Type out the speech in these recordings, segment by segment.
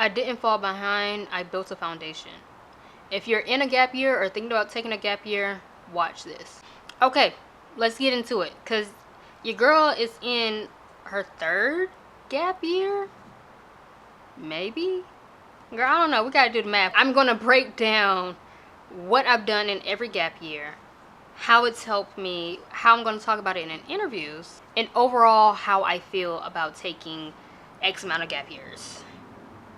I didn't fall behind. I built a foundation. If you're in a gap year or thinking about taking a gap year, watch this. Okay, let's get into it. Because your girl is in her 3rd gap year? Maybe? Girl, I don't know. We gotta do the math. I'm gonna break down what I've done in every gap year, how it's helped me, how I'm gonna talk about it in interviews, and overall how I feel about taking X amount of gap years.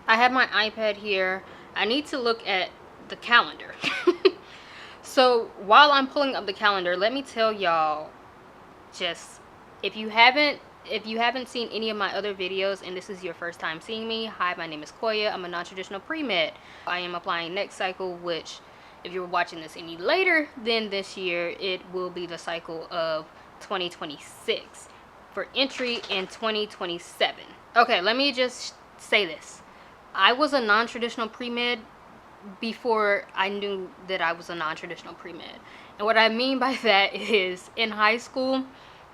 I have my iPad here. I need to look at the calendar. So while I'm pulling up the calendar, let me tell y'all, just if you haven't seen any of my other videos and this is your first time seeing me, hi, my name is Koya. I'm a non-traditional pre-med. I am applying next cycle, which if you're watching this any later than this year, it will be the cycle of 2026 for entry in 2027. Okay, let me just say this. I was a non-traditional pre-med before I knew that I was a non-traditional pre-med. And what I mean by that is, in high school,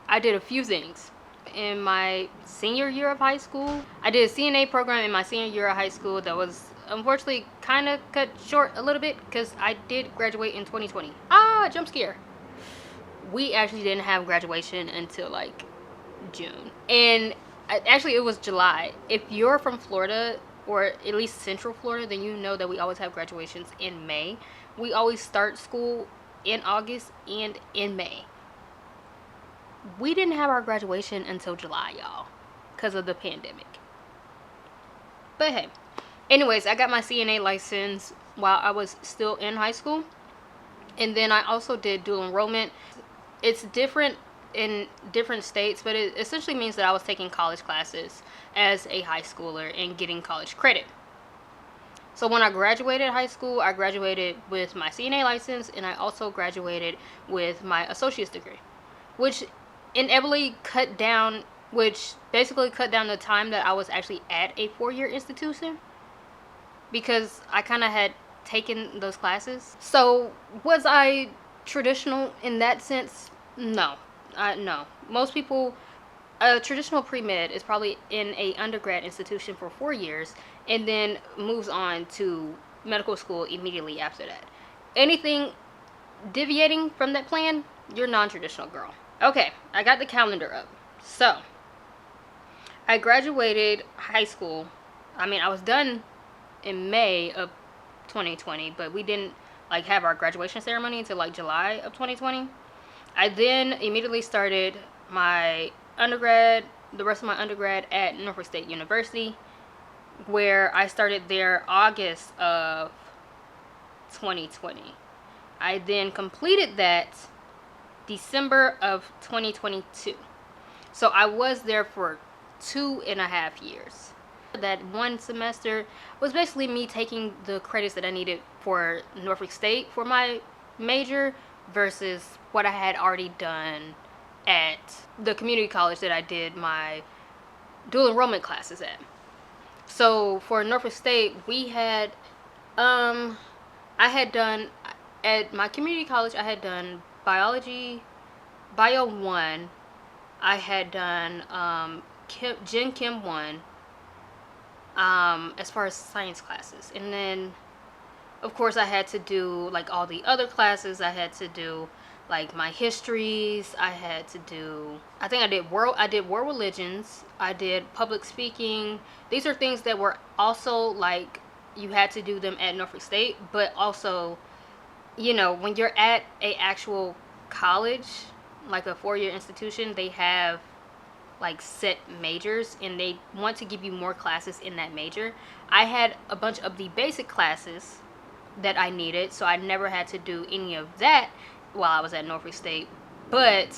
I did a few things. In my senior year of high school, I did a CNA program in my senior year of high school that was unfortunately kind of cut short a little bit because I did graduate in 2020. Jump scare. We actually didn't have graduation until like June. And actually it was July. If you're from Florida, or at least Central Florida, then you know that we always have graduations in May. We always start school in August and in May. We didn't have our graduation until July, y'all, because of the pandemic. But hey, anyways, I got my CNA license while I was still in high school. And then I also did dual enrollment. It's different in different states, but it essentially means that I was taking college classes as a high schooler and getting college credit. So when I graduated high school, I graduated with my CNA license, and I also graduated with my associate's degree, which basically cut down the time that I was actually at a 4-year institution, because I kind of had taken those classes. So was I traditional in that sense? No. No. Most people, a traditional pre-med is probably in a undergrad institution for 4 years and then moves on to medical school immediately after that. Anything deviating from that plan, you're non-traditional, girl. Okay, I got the calendar up. So I graduated high school. I mean, I was done in May of 2020, but we didn't like have our graduation ceremony until like July of 2020. I then immediately started my undergrad, the rest of my undergrad at Norfolk State University, where I started there August of 2020. I then completed that December of 2022. So I was there for 2.5 years. That one semester was basically me taking the credits that I needed for Norfolk State for my major versus what I had already done at the community college that I did my dual enrollment classes at. So for Norfolk State, we had I had done at my community college, I had done biology, bio 1, I had done Gen Chem 1, as far as science classes, and then of course I had to do like all the other classes. I had to do like my histories, I had to do, I did world religions, I did public speaking. These are things that were also like you had to do them at Norfolk State, but also, you know, when you're at a actual college, like a 4-year institution, they have like set majors and they want to give you more classes in that major. I had a bunch of the basic classes that I needed, so I never had to do any of that while I was at Norfolk State. But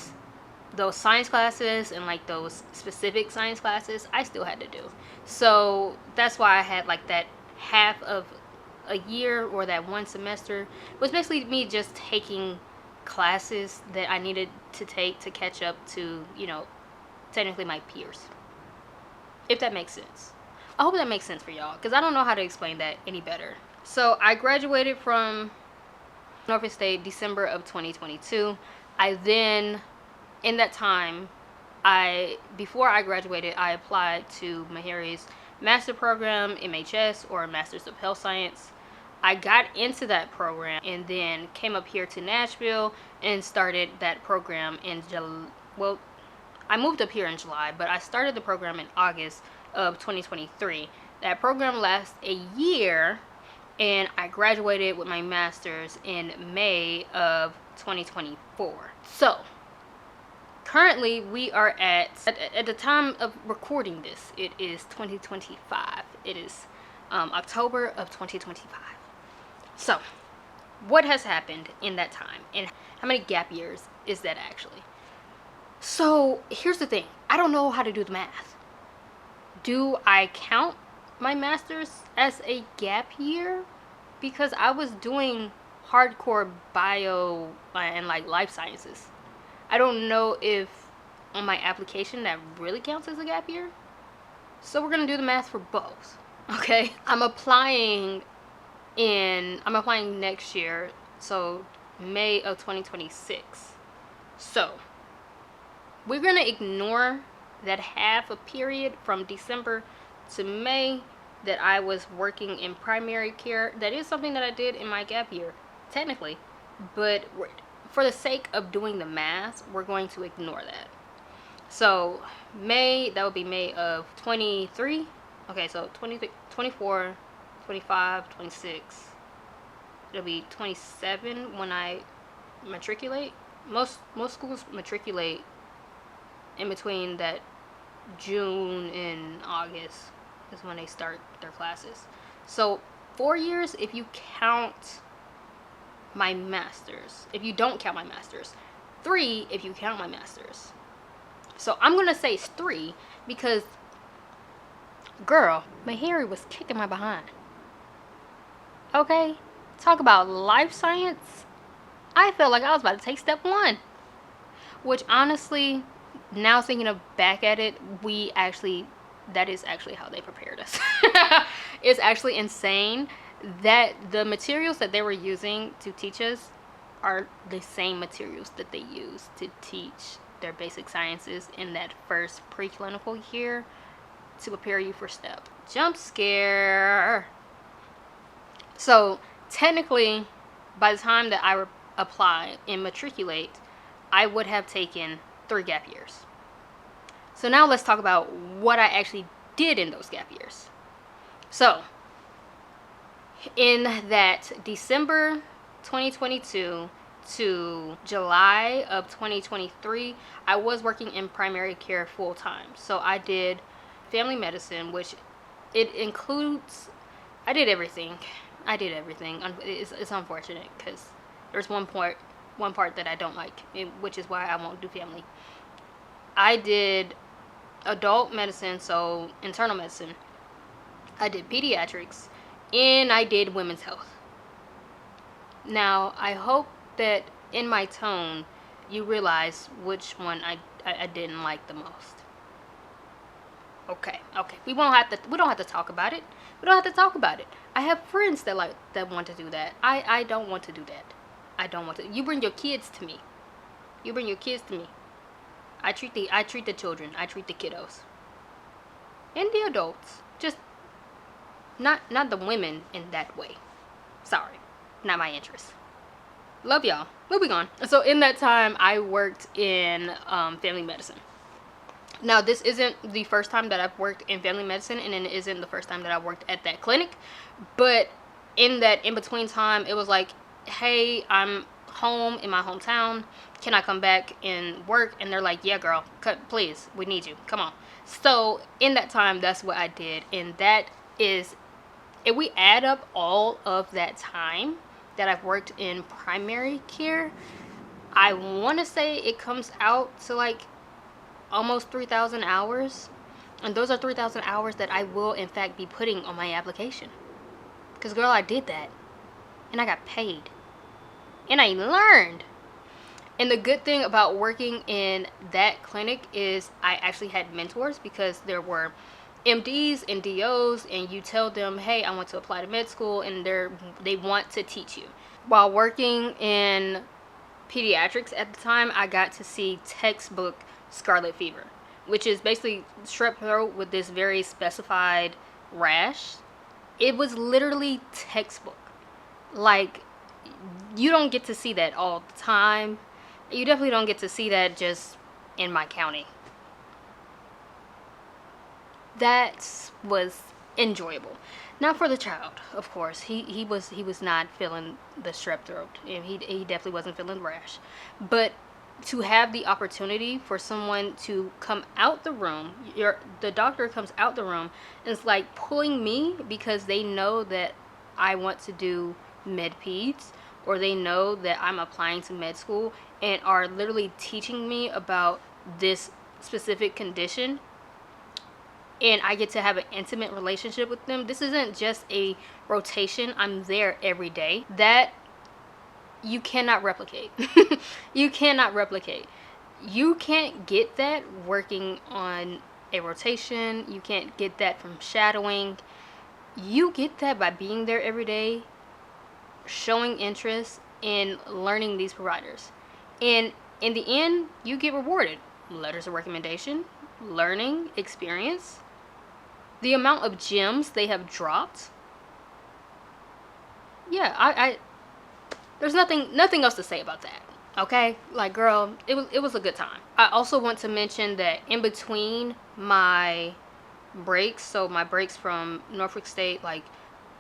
those science classes and like those specific science classes, I still had to do. So that's why I had like that half of a year, or that one semester was basically me just taking classes that I needed to take to catch up to, you know, technically my peers, if that makes sense. I hope that makes sense for y'all, because I don't know how to explain that any better. So I graduated from Norfolk State December of 2022. I then, in that time, before I graduated, I applied to Meharry's master program, MHS, or Masters of Health Science. I got into that program and then came up here to Nashville and started that program in July. Well, I moved up here in July, but I started the program in August of 2023. That program lasts a year, and I graduated with my master's in May of 2024. So, currently we are at the time of recording this, it is 2025. It is October of 2025. So, what has happened in that time, and how many gap years is that actually? So, here's the thing. I don't know how to do the math. Do I count my master's as a gap year? Because I was doing hardcore bio and like life sciences. I don't know if on my application that really counts as a gap year. So we're gonna do the math for both. Okay? I'm applying next year, so May of 2026. So we're gonna ignore that half a period from December to May that I was working in primary care. That is something that I did in my gap year, technically, but for the sake of doing the math, we're going to ignore that. So May, that would be May of 23. Okay, so 23, 24, 25, 26. It'll be 27 when I matriculate. Most schools matriculate in between that June and August is when they start their classes. So 4 years if you count my master's. If you don't count my master's. 3 if you count my master's. So I'm gonna say it's 3 because, girl, my Harry was kicking my behind. Okay? Talk about life science. I felt like I was about to take step 1. Which honestly, now thinking back at it, that is actually how they prepared us. It's actually insane that the materials that they were using to teach us are the same materials that they use to teach their basic sciences in that first preclinical year to prepare you for STEP. Jump scare. So technically, by the time that I apply and matriculate, I would have taken 3 gap years. So now let's talk about what I actually did in those gap years. So, in that December 2022 to July of 2023, I was working in primary care full time. So I did family medicine, which it includes, I did everything. It's unfortunate because there's one part that I don't like, which is why I won't do family. I did adult medicine, so internal medicine. I did pediatrics, and I did women's health. Now, I hope that in my tone, you realize which one I didn't like the most. Okay. We don't have to talk about it. I have friends that want to do that. I don't want to do that. I don't want to. You bring your kids to me. I treat the children. I treat the kiddos. And the adults. Just not the women in that way. Sorry. Not my interest. Love y'all. Moving on. So in that time, I worked in family medicine. Now, this isn't the first time that I've worked in family medicine, and it isn't the first time that I worked at that clinic. But in that in-between time, it was like, hey, I'm home in my hometown. Can I come back and work? And they're like, yeah, girl, please, we need you. Come on. So in that time, that's what I did. And that is, if we add up all of that time that I've worked in primary care, I want to say it comes out to like almost 3,000 hours. And those are 3,000 hours that I will in fact be putting on my application. Because girl, I did that. And I got paid. And I learned. And the good thing about working in that clinic is I actually had mentors, because there were MDs and DOs, and you tell them, hey, I want to apply to med school, and they want to teach you. While working in pediatrics at the time, I got to see textbook scarlet fever, which is basically strep throat with this very specified rash, it was literally textbook. Like, you don't get to see that all the time. You definitely don't get to see that just in my county. That was enjoyable. Not for the child, of course. He was not feeling the strep throat, and he definitely wasn't feeling the rash. But to have the opportunity for someone to come out the room, the doctor comes out the room and it's like pulling me because they know that I want to do med peds, or they know that I'm applying to med school, and are literally teaching me about this specific condition, and I get to have an intimate relationship with them. This isn't just a rotation. I'm there every day. That you cannot replicate. You cannot replicate. You can't get that working on a rotation. You can't get that from shadowing. You get that by being there every day, showing interest in learning these providers. And in the end, you get rewarded. Letters of recommendation, learning, experience. The amount of gems they have dropped. Yeah, I there's nothing else to say about that. Okay? Like, girl, it was a good time. I also want to mention that in between my breaks, so my breaks from Norfolk State, like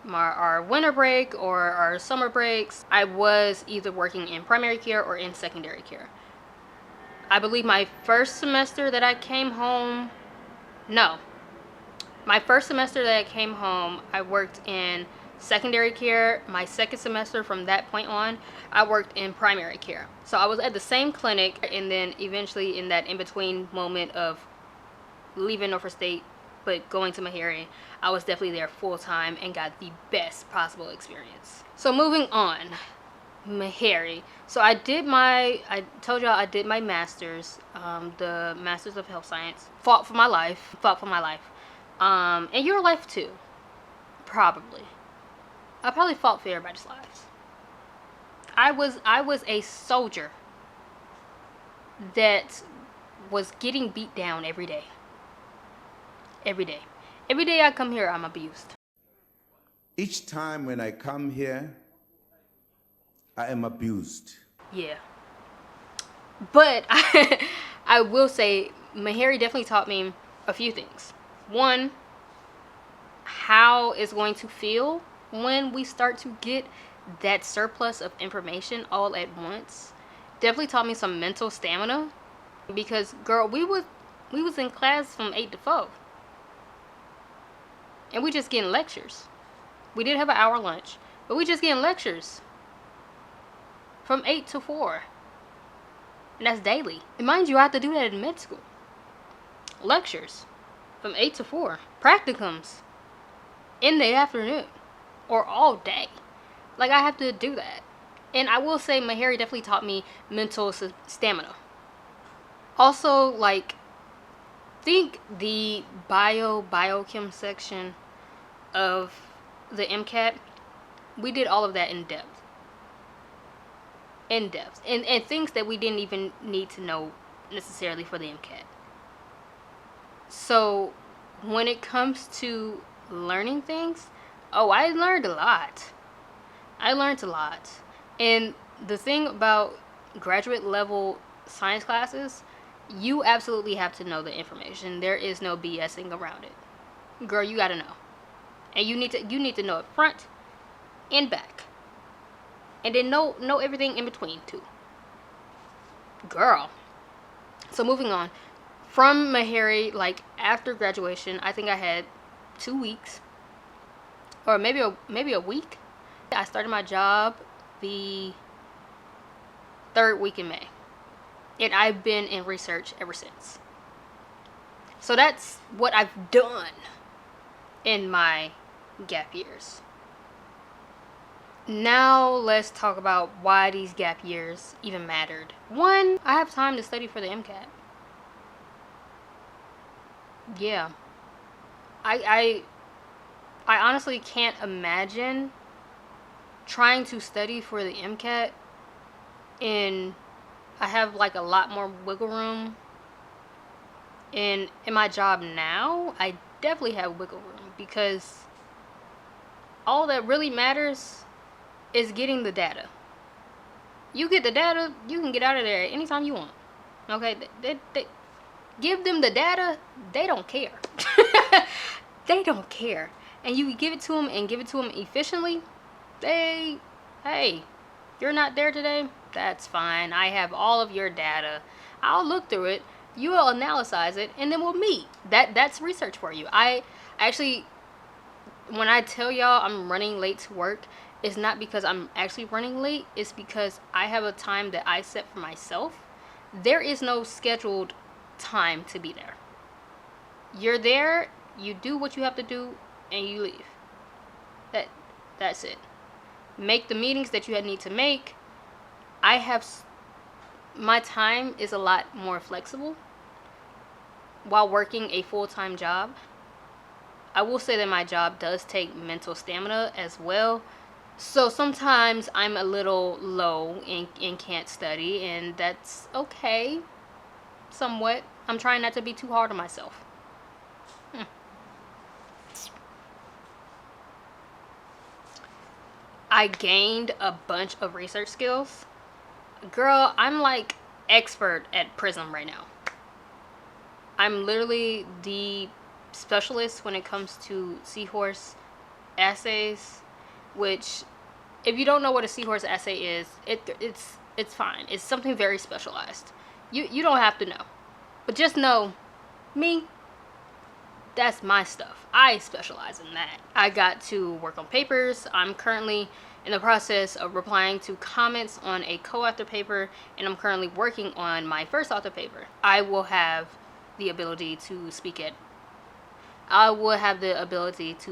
our winter break or our summer breaks, I was either working in primary care or in secondary care. I believe my first semester that I came home, my first semester that I came home, I worked in secondary care. My second semester from that point on, I worked in primary care. So I was at the same clinic, and then eventually in that in-between moment of leaving Norfolk State but going to Meharry, I was definitely there full time and got the best possible experience. So moving on, Meharry. So I told y'all I did my master's, the Master's of Health Science. Fought for my life. And your life too, probably. I probably fought for everybody's lives. I was a soldier that was getting beat down every day. Every day. Every day I come here, I'm abused. Each time when I come here, I am abused. Yeah. But I will say, Meharry definitely taught me a few things. One, how it's going to feel when we start to get that surplus of information all at once. Definitely taught me some mental stamina, because girl, we was in class from 8 to 4, and we just getting lectures. We did have an hour lunch, but we just getting lectures from 8 to 4, and that's daily. And mind you, I have to do that in med school. Lectures from 8 to 4, practicums in the afternoon or all day. Like, I have to do that. And I will say, Meharry definitely taught me mental stamina. Also, like, think the biochem section of the MCAT, we did all of that in depth. And things that we didn't even need to know necessarily for the MCAT. So when it comes to learning things, I learned a lot. And the thing about graduate level science classes, you absolutely have to know the information. There is no BSing around it. Girl, you gotta know. And you need to know it front and back. And then know everything in between too. Girl. So moving on. From Meharry, like after graduation, I think I had 2 weeks. Or maybe a week. I started my job the 3rd week in May. And I've been in research ever since. So that's what I've done in my gap years. Now let's talk about why these gap years even mattered. One, I have time to study for the MCAT. Yeah. I honestly can't imagine trying to study for the MCAT, and I have like a lot more wiggle room. And in my job now, I definitely have wiggle room, because all that really matters is getting the data. You get the data, you can get out of there anytime you want. Okay, they give them the data, they don't care. They don't care. And you give it to them and give it to them efficiently, hey, you're not there today, that's fine. I have all of your data. I'll look through it, you will analyze it, and then we'll meet. That's research for you. I actually, when I tell y'all I'm running late to work, it's not because I'm actually running late, it's because I have a time that I set for myself. There is no scheduled time to be there. You're there, you do what you have to do, and you leave. That's it. Make the meetings that you need to make. My time is a lot more flexible while working a full-time job. I will say that my job does take mental stamina as well. So sometimes I'm a little low and can't study, and that's okay, somewhat. I'm trying not to be too hard on myself. I gained a bunch of research skills. Girl, I'm like expert at Prism right now. I'm literally the specialist when it comes to seahorse assays, which, if you don't know what a seahorse assay is, it's fine. It's something very specialized. You don't have to know, but just know, me, that's my stuff. I specialize in that. I got to work on papers. I'm currently in the process of replying to comments on a co-author paper, and I'm currently working on my first author paper. I will have the ability to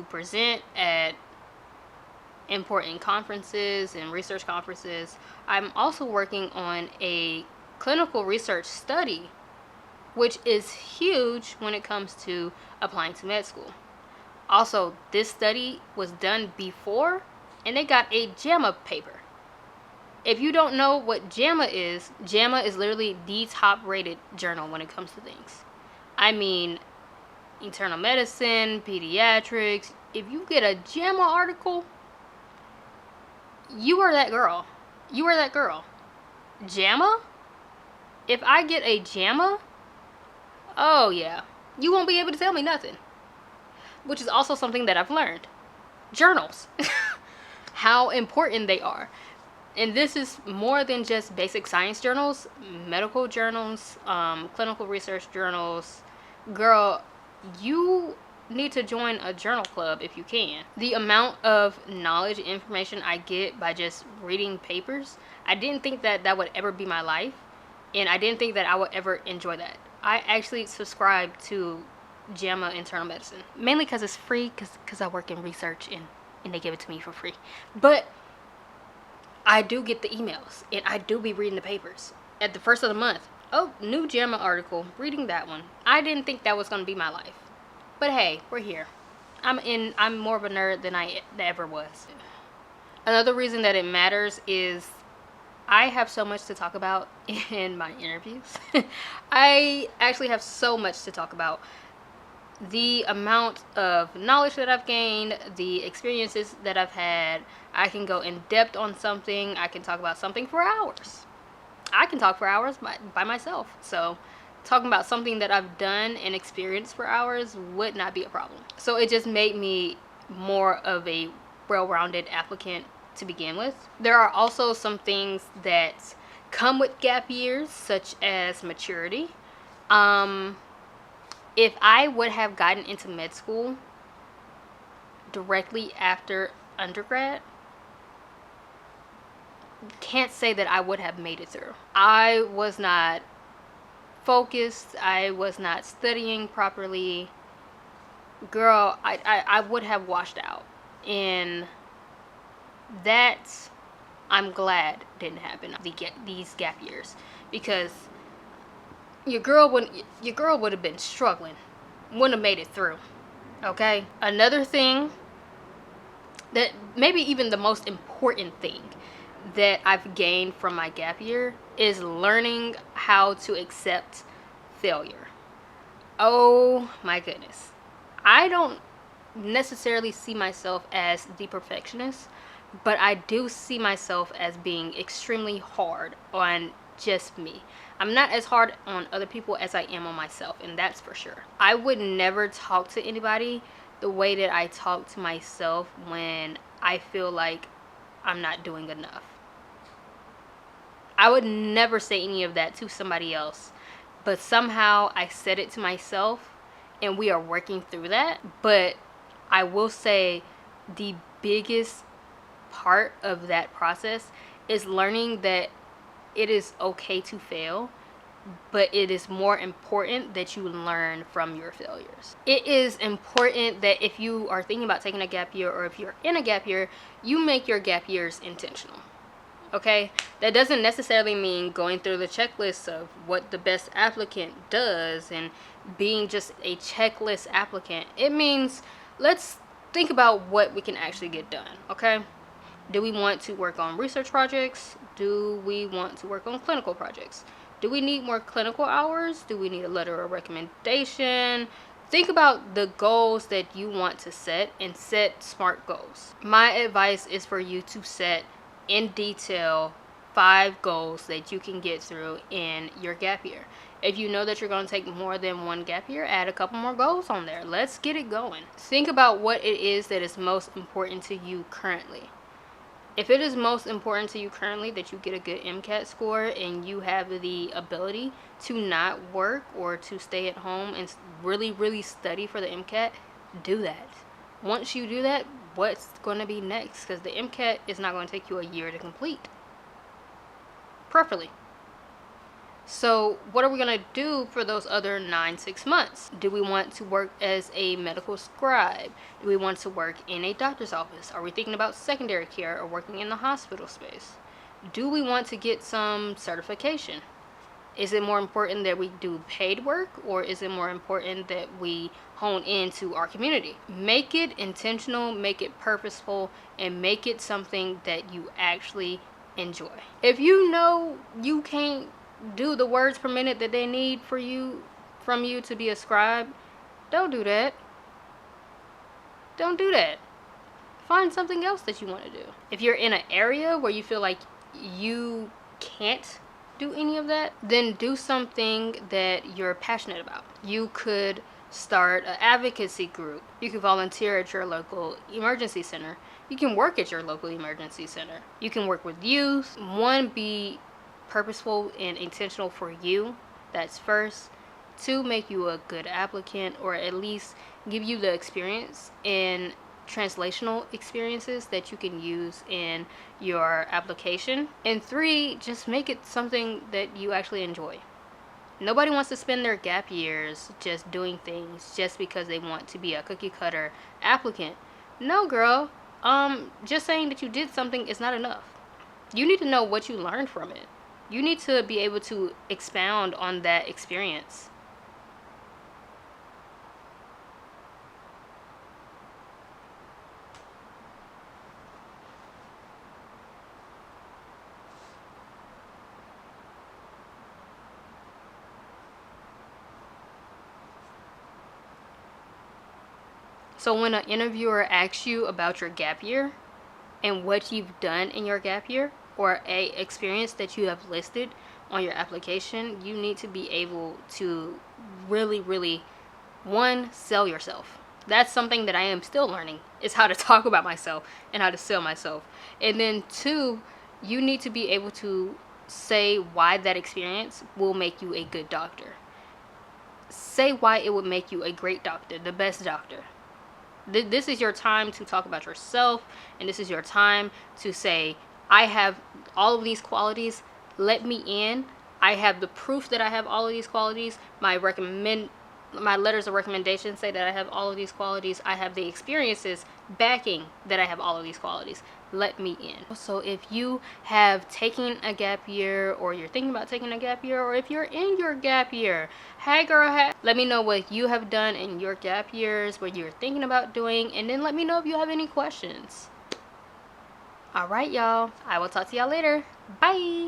present at important conferences and research conferences. I'm also working on a clinical research study, which is huge when it comes to applying to med school. Also, this study was done before, and they got a JAMA paper. If you don't know what JAMA is literally the top-rated journal when it comes to things. I mean, internal medicine, pediatrics. If you get a JAMA article, you are that girl. You are that girl. JAMA? If I get a JAMA, oh yeah, you won't be able to tell me nothing. Which is also something that I've learned. Journals. How important they are. And this is more than just basic science journals, medical journals, clinical research journals. Girl, you need to join a journal club if you can. The amount of knowledge and information I get by just reading papers, I didn't think that that would ever be my life, and I didn't think that I would ever enjoy that. I actually subscribe to JAMA Internal Medicine, mainly because it's free, because I work in research and they give it to me for free. But I do get the emails, and I do be reading the papers at the first of the month. Oh, new JAMA article, reading that one. I didn't think that was going to be my life. But hey, we're here. I'm more of a nerd than I ever was. Another reason that it matters is I have so much to talk about in my interviews. I actually have so much to talk about. The amount of knowledge that I've gained, the experiences that I've had, I can go in depth on something. I can talk about something for hours. I can talk for hours by myself. So talking about something that I've done and experienced for hours would not be a problem. So it just made me more of a well-rounded applicant to begin with. There are also some things that come with gap years, such as maturity. If I would have gotten into med school directly after undergrad, can't say that I would have made it through. I was not focused. I was not studying properly. Girl, I would have washed out. And that, I'm glad didn't happen, these gap years, because your girl would have been struggling, wouldn't have made it through. Okay? Another thing, that maybe even the most important thing that I've gained from my gap year, is learning how to accept failure. Oh my goodness. I don't necessarily see myself as the perfectionist, but I do see myself as being extremely hard on just me. I'm not as hard on other people as I am on myself, and that's for sure. I would never talk to anybody the way that I talk to myself when I feel like I'm not doing enough. I would never say any of that to somebody else, but somehow I said it to myself, and we are working through that. But I will say the biggest part of that process is learning that it is okay to fail, but it is more important that you learn from your failures. It is important that if you are thinking about taking a gap year, or if you're in a gap year, you make your gap years intentional. Okay, that doesn't necessarily mean going through the checklist of what the best applicant does and being just a checklist applicant. It means let's think about what we can actually get done. Okay, do we want to work on research projects? Do we want to work on clinical projects? Do we need more clinical hours? Do we need a letter of recommendation? Think about the goals that you want to set, and set smart goals. My advice is for you to set in detail 5 goals that you can get through in your gap year. If you know that you're going to take more than one gap year, add a couple more goals on there. Let's get it going. Think about what it is that is most important to you currently. If it is most important to you currently that you get a good MCAT score, and you have the ability to not work or to stay at home and really study for the MCAT, do that. Once you do that, what's going to be next? Because the MCAT is not going to take you a year to complete properly. So what are we going to do for those other 6 months? Do we want to work as a medical scribe? Do we want to work in a doctor's office? Are we thinking about secondary care or working in the hospital space? Do we want to get some certification? Is it more important that we do paid work, or is it more important that we hone into our community? Make it intentional, make it purposeful, and make it something that you actually enjoy. If you know you can't do the words per minute that they need from you to be a scribe, don't do that. Don't do that. Find something else that you want to do. If you're in an area where you feel like you can't do any of that, then do something that you're passionate about. You could start an advocacy group. You can volunteer at your local emergency center. You can work at your local emergency center. You can work with youth. One, be purposeful and intentional for you. That's first. 2, make you a good applicant, or at least give you the experience in translational experiences that you can use in your application. And 3, just make it something that you actually enjoy. Nobody wants to spend their gap years just doing things just because they want to be a cookie cutter applicant. No, girl. Just saying that you did something is not enough. You need to know what you learned from it. You need to be able to expound on that experience. So when an interviewer asks you about your gap year and what you've done in your gap year, or a experience that you have listed on your application, you need to be able to really, 1, sell yourself. That's something that I am still learning, is how to talk about myself and how to sell myself. And then 2, you need to be able to say why that experience will make you a good doctor. Say why it would make you a great doctor, the best doctor. This is your time to talk about yourself, and this is your time to say, I have all of these qualities, let me in. I have the proof that I have all of these qualities. My letters of recommendation say that I have all of these qualities. I have the experiences backing that I have all of these qualities. Let me in. So if you have taken a gap year, or you're thinking about taking a gap year, or if you're in your gap year, hey girl, hey, let me know what you have done in your gap years, what you're thinking about doing, and then let me know if you have any questions. All right, y'all. I will talk to y'all later. Bye.